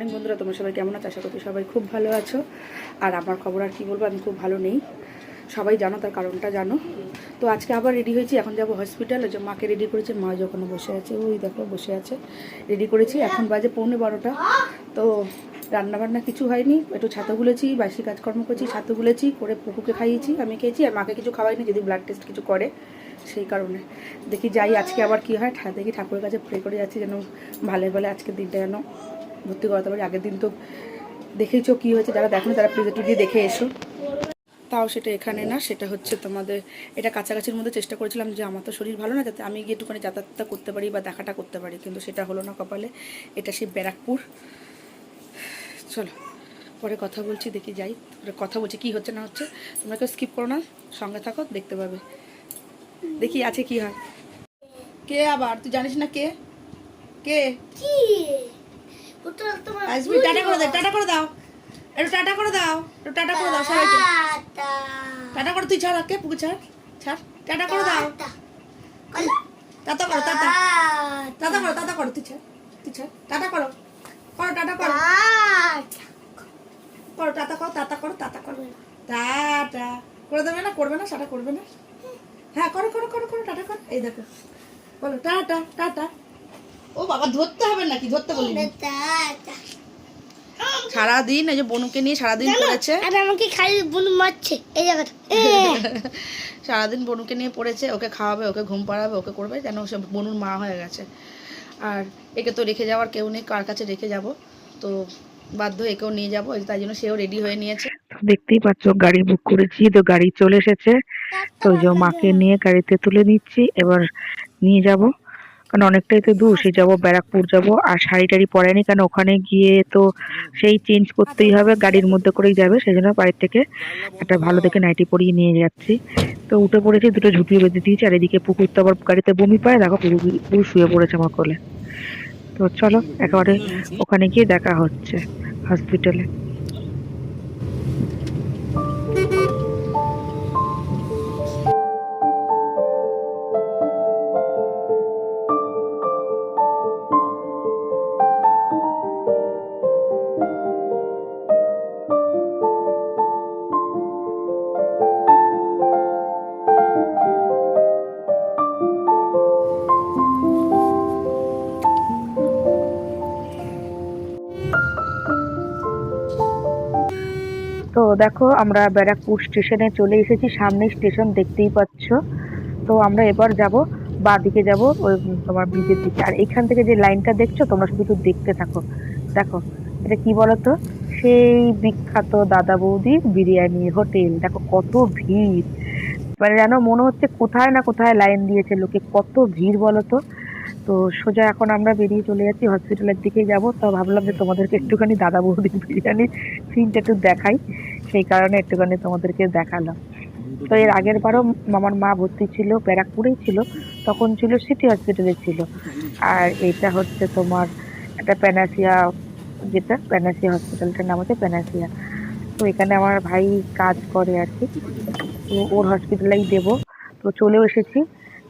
Morning বন্ধুরা, তোমরা সবাই কেমন আছো? আশা করছি সবাই খুব ভালো আছো। আর আমার খবর আর কি বলবো, আমি খুব ভালো নেই, সবাই জানো, তার কারণটা জানো। তো আজকে আবার রেডি হয়েছি, এখন যাব হসপিটালে। যে মাকে রেডি করেছি, মা যখন বসে আছে, ওই দেখো বসে আছে, রেডি করেছি। এখন বাজে 11:15। তো রান্নাবান্না কিছু হয়নি, একটু ছাতু গুলেছি, বাসি কাজকর্ম করছি, ছাতু গুলেছি করে পুকুকে খাইয়েছি, আমি খেয়েছি, আর মাকে কিছু খাওয়াইনি, যদি ব্লাড টেস্ট কিছু করে সেই কারণে। দেখি যাই আজকে আবার কি হয়, দেখি ঠাকুরের কাছে প্রে করে যাচ্ছি যেন ভালো ভালো আজকের দিনটা যেন ভর্তি করাতে পারি। আগের দিন তো দেখেইছো কী হয়েছে, যারা দেখোনি তারা প্লিজ একটু গিয়ে দেখে এসো। তাও সেটা এখানে না, সেটা হচ্ছে তোমাদের এটা কাছাকাছির মধ্যে চেষ্টা করেছিলাম যে আমার তো শরীর ভালো না, যাতে আমি গিয়ে একটুখানি যাতায়াতটা করতে পারি বা দেখাটা করতে পারি, কিন্তু সেটা হলো না কপালে। এটা সেই ব্যারাকপুর। চলো পরে কথা বলছি, দেখি যাই কথা বলছি কী হচ্ছে না হচ্ছে। তোমরা কেউ স্কিপ করো না, সঙ্গে থাকো, দেখতে পাবে। দেখি আছে কি হয়। কে আবার? তুই জানিস না কে কে আসবি? টাটা করে দে, টাটা করে দাও, একটু টাটা করে দাও, একটু টাটা করে দাও সবাইকে। টাটা করে, তুই ছাড়, কে পুকুর ছাড়, ছাড়, টাটা করে দাও, টাটা করো, টাটা, টাটা করো, টাটা করো, তুই ছাড়, তুই ছাড়, টাটা করো, করো টাটা করো, করো টাটা করো, টাটা করো, টাটা করো, টাটা করে দেবে না, করবে না, সেটা করবে না। হ্যাঁ করো করো করো করো, টাটা করো, এই দেখো বলো টাটা টাটা। ও বাবা, ধরতে হবে নাকি? ধরতে বলি সারাদিন এই যে বনুকে নিয়ে সারাদিন পড়েছে, আর আমাকে খালি বনু মারছে এই জায়গাটা। সারাদিন বনুকে নিয়ে পড়েছে, ওকে খাওয়াবে, ওকে ঘুম পাড়াবে, ওকে করবে, যেন সে বনুর মা হয়ে গেছে। আর একে তো রেখে যাওয়ার কেউ নেই, কার কাছে রেখে যাব, তো বাধ্য একেও নিয়ে যাবো, তাই জন্য সেও রেডি হয়ে নিয়েছে। দেখতেই পাচ্ছ গাড়ি বুক করেছি, তো গাড়ি চলে এসেছে। তো যে মাকে নিয়ে গাড়িতে তুলে নিচ্ছি, এবার নিয়ে যাব, কারণ অনেকটাই তো দূর, সে যাবো ব্যারাকপুর যাব। আর শাড়ি টাড়ি পরায়নি, কারণ ওখানে গিয়ে তো সেই চেঞ্জ করতেই হবে, গাড়ির মধ্যে করেই যাবে, সেই জন্য বাড়ির থেকে একটা ভালো দেখে নাইটি পরিয়ে নিয়ে যাচ্ছি। তো উঠে পড়েছি, দুটো ঝুঁকিয়ে বেঁধে দিয়েছি, আর এদিকে পুকুর তো আবার গাড়িতে বমি পায়, দেখো পুকুর শুয়ে পড়েছে আমার কোলে। তো চলো একেবারে ওখানে গিয়ে দেখা হচ্ছে হসপিটালে। তো দেখো আমরা ব্যারাকপুর স্টেশনে চলে এসেছি, সামনে স্টেশন দেখতেই পাচ্ছ। তো আমরা এবার যাব বাঁদিকে, যাব ওই তোমার ব্রিজের দিকে। আর এখান থেকে যে লাইনটা দেখছো তোমরা শুধু একটু দেখতে থাকো। দেখো এটা কি বলতো, সেই বিখ্যাত দাদা বৌদির বিরিয়ানি হোটেল। দেখো কত ভিড়, মানে যেন মনে হচ্ছে কোথায় না কোথায় লাইন দিয়েছে লোকে, কত ভিড় বলতো। তো সোজা এখন আমরা বেরিয়ে চলে যাচ্ছি হসপিটালের দিকে যাব। তো ভাবলাম যে তোমাদেরকে একটুখানি দাদা বৌদির বিরিয়ানির সিনটা একটু দেখাই, সেই কারণে একটুখানি তোমাদেরকে দেখালাম। তো এর আগের বারও আমার মা ভর্তি ছিল, ব্যারাকপুরেই ছিল, তখন ছিল সিটি হসপিটালে ছিল। আর এটা হচ্ছে তোমার একটা প্যানাসিয়া, যেটা প্যানাসিয়া হসপিটালটার নাম হচ্ছে প্যানাসিয়া। তো এখানে আমার ভাই কাজ করে আর কি, তো ওর হসপিটালেই দেবো। তো চলেও এসেছি।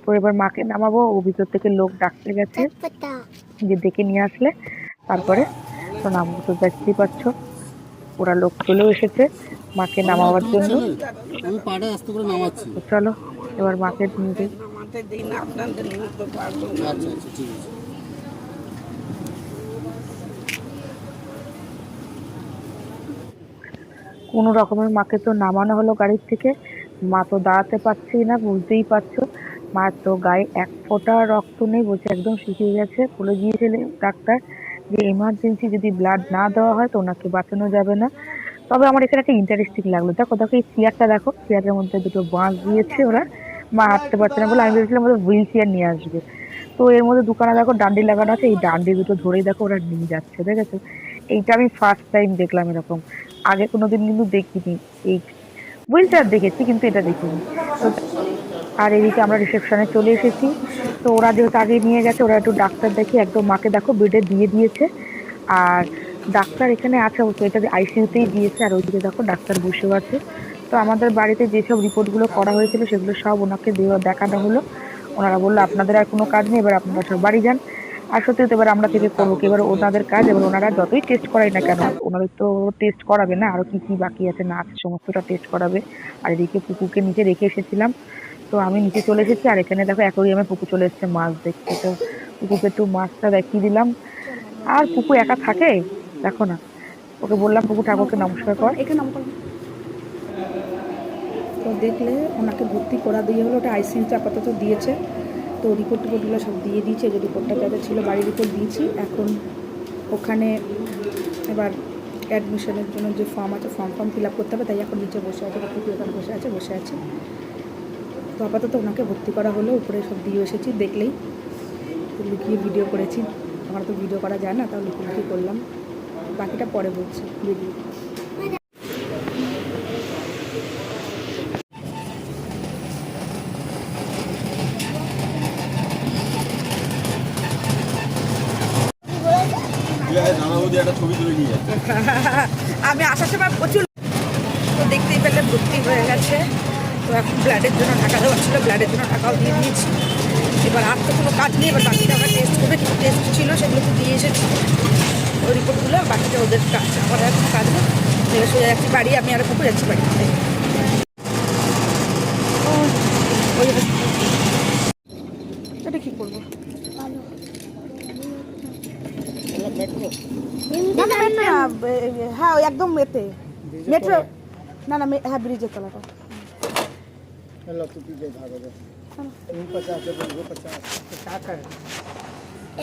তো এবার মাকে নামাবো, ও ভিতর থেকে লোক ডাকতে গেছে, যে ডেকে নিয়ে আসলে তারপরে তো নামবো। তো দেখতেই পাচ্ছ ওরা লোক চলেও এসেছে মাকে নামাবার জন্য। আমি পাড়ে আস্তে করে নামাচ্ছি। তো চলো এবার মাকে নিয়ে যাই। আচ্ছা আচ্ছা ঠিক আছে। কোনো রকমের মাকে তো নামানো হলো গাড়ির থেকে। মা তো দাঁড়াতে পারছেই না, বুঝতেই পারছো। মার তো গায়ে এক ফোঁটা রক্ত নেই, বলছে একদম শুকিয়ে গেছে। বলে গিয়েছিলেন ডাক্তার যে এমার্জেন্সি যদি ব্লাড না দেওয়া হয় তো ওনাকে বাঁচানো যাবে না। তবে আমার এখানে একটা ইন্টারেস্টিং লাগলো, দেখো দেখো এই চেয়ারটা দেখো, চেয়ারের মধ্যে দুটো বাঁশ দিয়েছে ওরা। মা হাঁটতে পারছে না বলে আমি ভেবেছিলাম ওদের হুইল চেয়ার নিয়ে আসবে। তো এর মধ্যে দুখানা দেখো ডান্ডি লাগানো আছে, এই ডান্ডি দুটো ধরেই দেখো ওরা নিয়ে যাচ্ছে, দেখেছো? এইটা আমি ফার্স্ট টাইম দেখলাম এরকম, আগে কোনোদিন কিন্তু দেখিনি। এই হুইল চেয়ার দেখেছি কিন্তু এটা দেখিনি। তো আর এদিকে আমরা রিসেপশনে চলে এসেছি। তো ওরা যেহেতু আগে নিয়ে গেছে, ওরা একটু ডাক্তার দেখে একদম মাকে দেখো বেডে দিয়ে দিয়েছে। আর ডাক্তার এখানে আছে অবশ্য, এটা আইসিইউতেই দিয়েছে, আর ওইদিকে দেখো ডাক্তার বসেও আছে। তো আমাদের বাড়িতে যেসব রিপোর্টগুলো করা হয়েছিল সেগুলো সব ওনাকে দেওয়া দেখানো হলো। ওনারা বললো আপনাদের আর কোনো কাজ নেই, এবার আপনারা সব বাড়ি যান। আর সত্যি তো এবার আমরা থেকে করবো কি, এবার ওনাদের কাজ, এবার ওনারা যতই টেস্ট করাই না কেন ওনাদের তো টেস্ট করাবে না, আরো কি কি বাকি আছে না আছে সমস্তটা টেস্ট করাবে। আর এদিকে পুকুকে নিচে রেখে এসেছিলাম, তো আমি নিচে চলে এসেছি। আর এখানে দেখো অ্যাকোরিয়ামে পুকু চলে এসেছে মাছ দেখতে, তো পুকুকে একটু মাছটা দেখিয়ে দিলাম। আর পুকু একা থাকে, দেখো না, ওকে বললাম পুকু ঠাকুরকে নমস্কার কর। এখানে নাম করো। তো দেখলে ওনাকে ভর্তি করা দিয়ে হলো, ওটা আইসিইউতে আপাতত দিয়েছে। তো রিপোর্টগুলো সব দিয়ে দিয়েছে, যে রিপোর্টটা যাদের ছিল বাড়ির রিপোর্ট দিয়েছি। এখন ওখানে এবার অ্যাডমিশনের জন্য যে ফর্ম আছে ফর্ম ফিল আপ করতে হবে, তাই এখন নিচে বসে আছে, পুকুর ওখানে বসে আছে। তো আপাতত ওনাকে ভর্তি করা হলো, উপরে সব দিয়ে এসেছি দেখলেই। তো লুকিয়ে ভিডিও করেছি, আমার তো ভিডিও করা যায় না, তাও লুকিয়ে করলাম। বাকিটা পরে বলছি ভিডিও। আমি আসার সময় প্রচুর, তো দেখতেই পেলে ভর্তি হয়ে গেছে। তো এখন ব্লাডের জন্য টাকা দেওয়া ছিল, ব্লাডের জন্য টাকাও দিয়ে দিয়েছি। এবার আর তো কোনো কাজ নেই, এবার বাকিটা আমরা টেস্ট করবে, কিছু টেস্ট ছিল সেগুলো তো দিয়ে এসেছি ওই রিপোর্টগুলো। বাকিটা ওদের কাজ, আমার এখন কাজ নেই। এবার সোজা যাচ্ছি বাড়ি, আমি আর পুকুর যাচ্ছি বাড়ি। এটা কী করবো? হ্যাঁ ওই একদম এতে মেট্রো, না হ্যাঁ ব্রিজের তলাটা।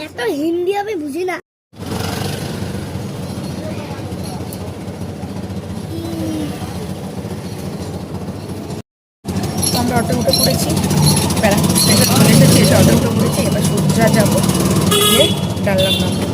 এত হিন্দি আমি বুঝি না। আমরা অটো উঠে পড়েছি, ব্যারাকপুর স্টেশন চলে এসেছি, এসে অটো উঠে পড়েছি। এবার সোজা যাবো গিয়ে ডাললাম নামবো।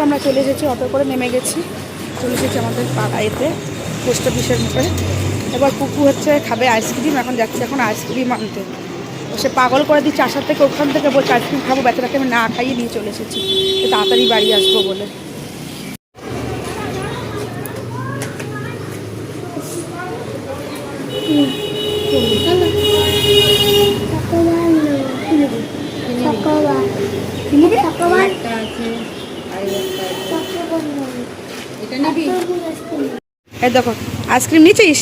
আমরা চলে এসেছি, অটো করে নেমে গেছি, চলে এসেছি আমাদের পাড়াইতে পোস্ট অফিসের মুখে। এবার পুকু হচ্ছে খাবে আইসক্রিম, এখন যাচ্ছে এখন আইসক্রিম আনতে। সে পাগল করে দিচ্ছে আসার থেকে, ওখান থেকে বলছে আইসক্রিম খাবো, বেচারাকে আমি না খাইয়ে নিয়ে চলে এসেছি তাড়াতাড়ি বাড়ি আসবো বলে। এই দেখো আইসক্রিম নিয়েছিস?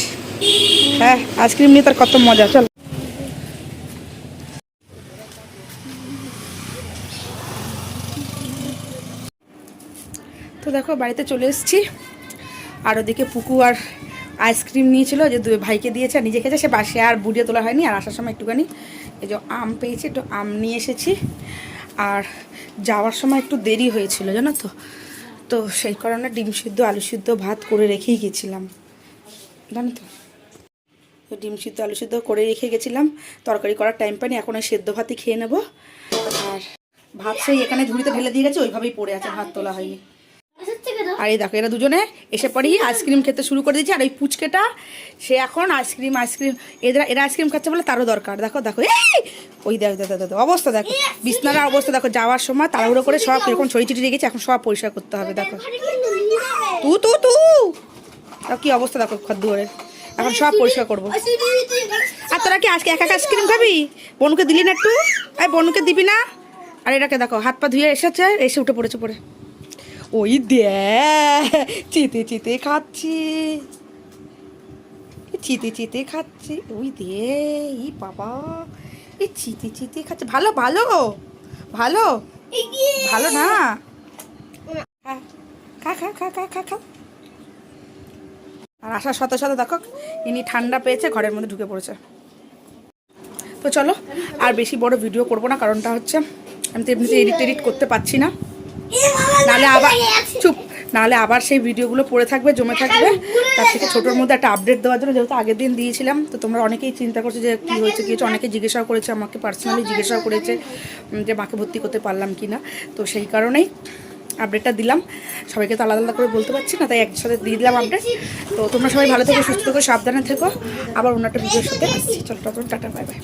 হ্যাঁ আইসক্রিম নিয়ে তার কত মজা। চল তো দেখো বাড়িতে চলে এসেছি। আর ওদিকে পুকু আর আইসক্রিম নিয়েছিল, যে দুই ভাইকে দিয়েছে আর নিজে খেয়েছে, সে বাসে আর বুড়িয়ে তোলা হয়নি। আর আসার সময় একটুখানি এই যে আম পেয়েছি, একটু আম নিয়ে এসেছি। আর যাওয়ার সময় একটু দেরি হয়েছিল জানো তো, তো সেই কারণে ডিম সিদ্ধ আলু সিদ্ধ ভাত করে রেখেই গেছিলাম জানো তো। ডিম সিদ্ধ আলু সিদ্ধ করে রেখে গেছিলাম, তরকারি করার টাইম পাইনি, এখন ওই সেদ্ধ ভাতই খেয়ে নেবো। আর ভাত সেই এখানে ঝুড়িতে ঢেলে দিয়ে গেছে, ওইভাবেই পড়ে আছে, ভাত তোলা হয়নি। আর এই দেখো এরা দুজনে এসে পরেই আইসক্রিম খেতে শুরু করে দিয়েছে। আর ওই পুচকেটা সে এখন আইসক্রিম এরা আইসক্রিম খাচ্ছে বলে তারও দরকার। দেখো দেখো ওই দেখো অবস্থা, দেখো বিছনার অবস্থা দেখো। যাওয়ার সময় তাড়াহুড়ো করে সব এরকম ছড়ি ছিটি রেখেছে, এখন সব পরিষ্কার করতে হবে। দেখো তু কি অবস্থা দেখো খদ্দুয়ারে, এখন সব পরিষ্কার করবো। আর তোরা কি আজকে একা আইসক্রিম খাবি? বনুকে দিলি না একটু? বনুকে দিবি না? আর এটাকে দেখো হাত পা ধুয়ে এসেছে, এসে উঠে পড়েছে পড়ে। ওই চিতে খাচ্ছি, চিতে খাচ্ছি। ওই ই বাবা, এই চিতে খাচ্ছে। ভালো ভালো ভালো ভালো না, খা খা খা খা খা খা। আর আসার সাথে সাথে দেখো ইনি ঠান্ডা পেয়েছে, ঘরের মধ্যে ঢুকে পড়েছে। তো চলো আর বেশি বড় ভিডিও করব না, কারণটা হচ্ছে আমি তো এমনিতে এডিট করতে পারছি না, নাহলে আবার সেই ভিডিওগুলো পড়ে থাকবে, জমে থাকবে। তার থেকে ছোটোর মধ্যে একটা আপডেট দেওয়ার জন্য, যেহেতু আগের দিন দিয়েছিলাম, তো তোমরা অনেকেই চিন্তা করছো যে কী হয়েছে কী হয়েছে, অনেকে জিজ্ঞাসাও করেছে, আমাকে পার্সোনালি জিজ্ঞাসাও করেছে যে মাকে ভর্তি করতে পারলাম কি না। তো সেই কারণেই আপডেটটা দিলাম। সবাইকে তো আলাদা আলাদা করে বলতে পারছি না, তাই একসাথে দিয়ে দিলাম আপডেট। তো তোমরা সবাই ভালো থেকো, সুস্থ থেকো, সাবধানে থেকো। আবার অন্য একটা ভিডিওর সাথে আসছি। চলো টাটা, বাই বাই।